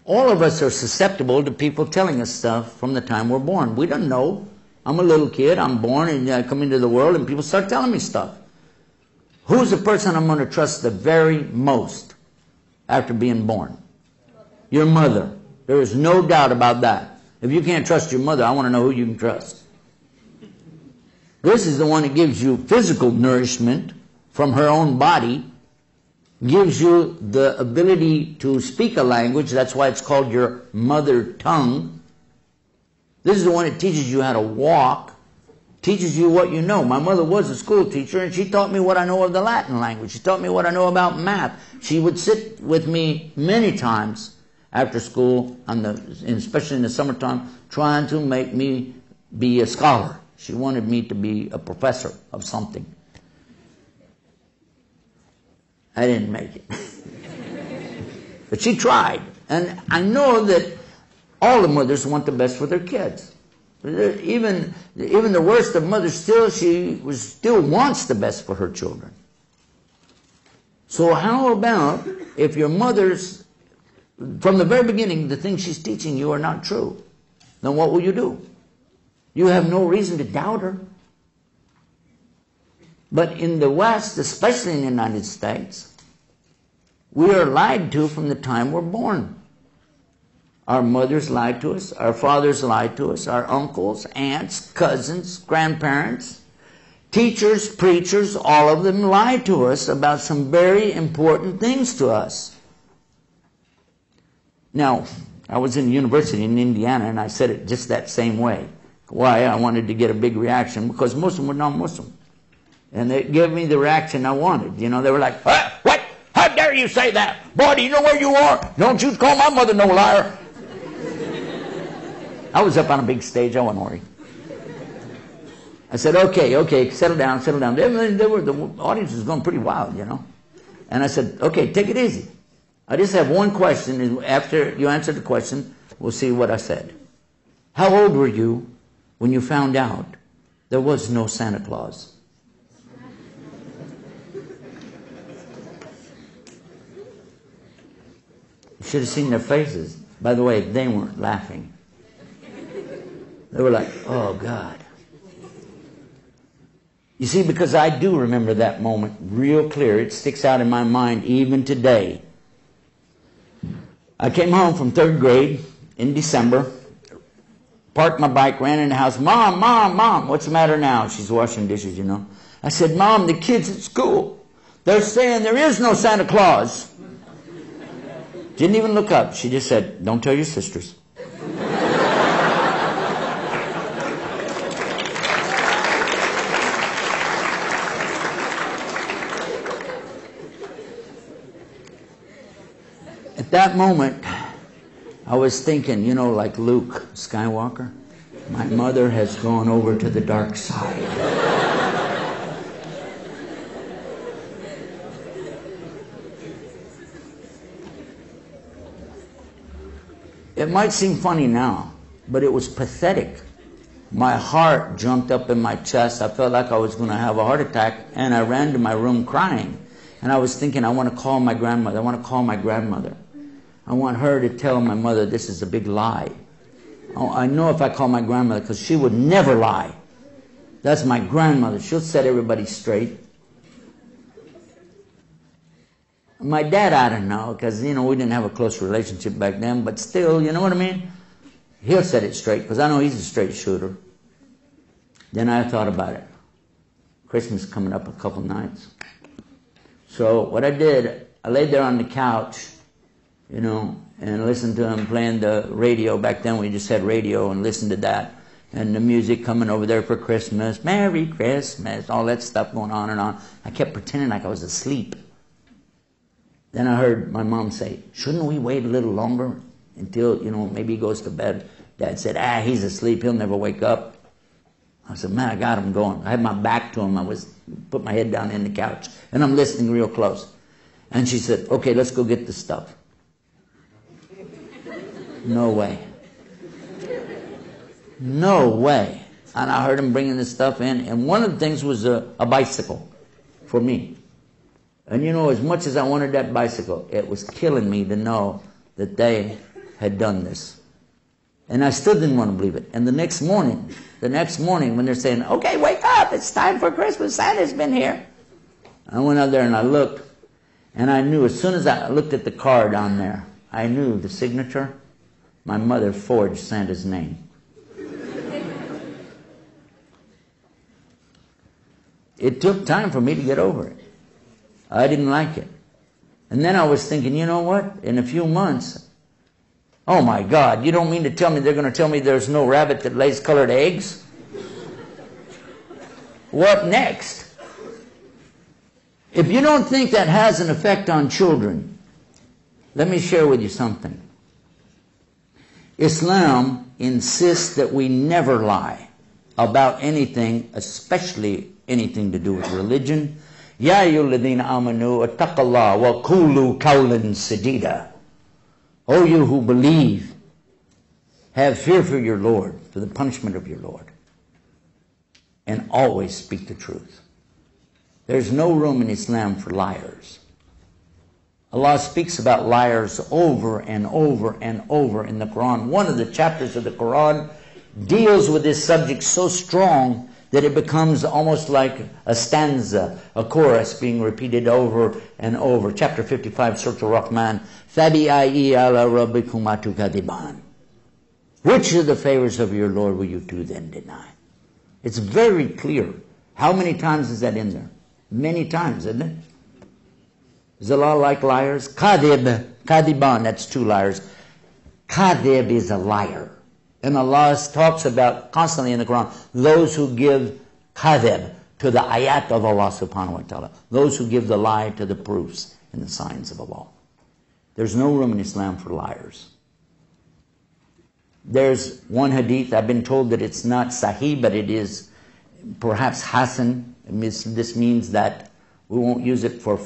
All of us are susceptible to people telling us stuff from the time we're born. We don't know. I'm a little kid, I'm born, and I come into the world, and people start telling me stuff. Who's the person I'm going to trust the very most after being born? Your mother. There is no doubt about that. If you can't trust your mother, I want to know who you can trust. This is the one that gives you physical nourishment from her own body, gives you the ability to speak a language. That's why it's called your mother tongue. This is the one that teaches you how to walk, teaches you what you know. My mother was a school teacher, and she taught me what I know of the Latin language. She taught me what I know about math. She would sit with me many times after school, especially in the summertime, trying to make me be a scholar. She wanted me to be a professor of something. I didn't make it. But she tried. And I know that all the mothers want the best for their kids. Even the worst of mothers, still wants the best for her children. So how about if your mother's, from the very beginning, the things she's teaching you are not true? Then what will you do? You have no reason to doubt her. But in the West, especially in the United States, we are lied to from the time we're born. Our mothers lied to us, our fathers lied to us, our uncles, aunts, cousins, grandparents, teachers, preachers, all of them lied to us about some very important things to us. Now, I was in university in Indiana, and I said it just that same way. Why? I wanted to get a big reaction, because most of them were non-Muslim. And they gave me the reaction I wanted. You know, they were like, what? How dare you say that? Boy, do you know where you are? Don't you call my mother no liar. I was up on a big stage. I wasn't worried. I said, okay, settle down. The audience was going pretty wild, you know. And I said, okay, take it easy. I just have one question, and after you answer the question, we'll see what I said. How old were you when you found out there was no Santa Claus? You should have seen their faces. By the way, they weren't laughing. They were like, oh, God. You see, because I do remember that moment real clear. It sticks out in my mind even today. I came home from 3rd grade in December, parked my bike, ran in the house. Mom, what's the matter now? She's washing dishes, you know. I said, Mom, the kids at school, they're saying there is no Santa Claus. Didn't even look up. She just said, don't tell your sisters. At that moment, I was thinking, you know, like Luke Skywalker, my mother has gone over to the dark side. It might seem funny now, but it was pathetic. My heart jumped up in my chest. I felt like I was going to have a heart attack, and I ran to my room crying. And I was thinking, I want to call my grandmother. I want to call my grandmother. I want her to tell my mother this is a big lie. I know if I call my grandmother, because she would never lie. That's my grandmother. She'll set everybody straight. My dad, I don't know, because, you know, we didn't have a close relationship back then, but still, you know what I mean? He'll set it straight, because I know he's a straight shooter. Then I thought about it. Christmas is coming up a couple nights. So what I did, I laid there on the couch, you know, and listened to him playing the radio. Back then we just had radio, and listened to that. And the music coming over there for Christmas, Merry Christmas, all that stuff going on and on. I kept pretending like I was asleep. Then I heard my mom say, shouldn't we wait a little longer until, you know, maybe he goes to bed? Dad said, he's asleep, he'll never wake up. I said, man, I got him going. I had my back to him. Put my head down in the couch, and I'm listening real close. And she said, okay, let's go get the stuff. No way. No way. And I heard him bringing the stuff in, and one of the things was a bicycle for me. And you know, as much as I wanted that bicycle, it was killing me to know that they had done this. And I still didn't want to believe it. And the next morning when they're saying, okay, wake up, it's time for Christmas, Santa's been here. I went out there and I looked, and I knew as soon as I looked at the card on there, I knew the signature. My mother forged Santa's name. It took time for me to get over it. I didn't like it. And then I was thinking, you know what? In a few months, oh my God, you don't mean to tell me they're going to tell me there's no rabbit that lays colored eggs? What next? If you don't think that has an effect on children, let me share with you something. Islam insists that we never lie about anything, especially anything to do with religion. Ya ayyuhalladhina amanu attaqullah wa qulu qawlan sadida. O you who believe, have fear for your Lord, for the punishment of your Lord, and always speak the truth. There's no room in Islam for liars. Allah speaks about liars over and over and over in the Quran. One of the chapters of the Quran deals with this subject so strong that it becomes almost like a stanza, a chorus being repeated over and over. Chapter 55, Surah Al-Rahman. فَبِأَيِّ عَلَى رَبِّكُمَا تُكَذِّبَانِ. Which of the favors of your Lord will you two then deny? It's very clear. How many times is that in there? Many times, isn't it? Is Allah like liars? Kadhib, kadiban, that's two liars. Kadhib is a liar. And Allah talks about constantly in the Quran, those who give kadhib to the ayat of Allah subhanahu wa ta'ala. Those who give the lie to the proofs and the signs of Allah. There's no room in Islam for liars. There's one hadith, I've been told that it's not sahih, but it is perhaps hasan. This means that we won't use it for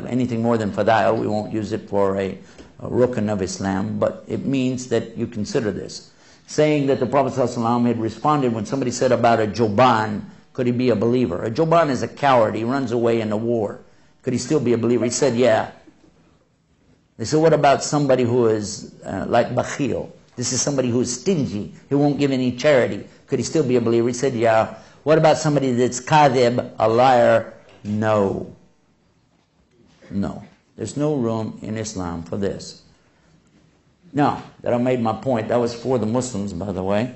anything more than fada'il. We won't use it for a rukn of Islam, but it means that you consider this. Saying that the Prophet ﷺ had responded when somebody said about a joban, could he be a believer? A joban is a coward. He runs away in a war. Could he still be a believer? He said, yeah. They said, what about somebody who is like bakhil? This is somebody who is stingy. He won't give any charity. Could he still be a believer? He said, yeah. What about somebody that's kadhib, a liar? No. No. There's no room in Islam for this. Now, that I made my point, that was for the Muslims, by the way.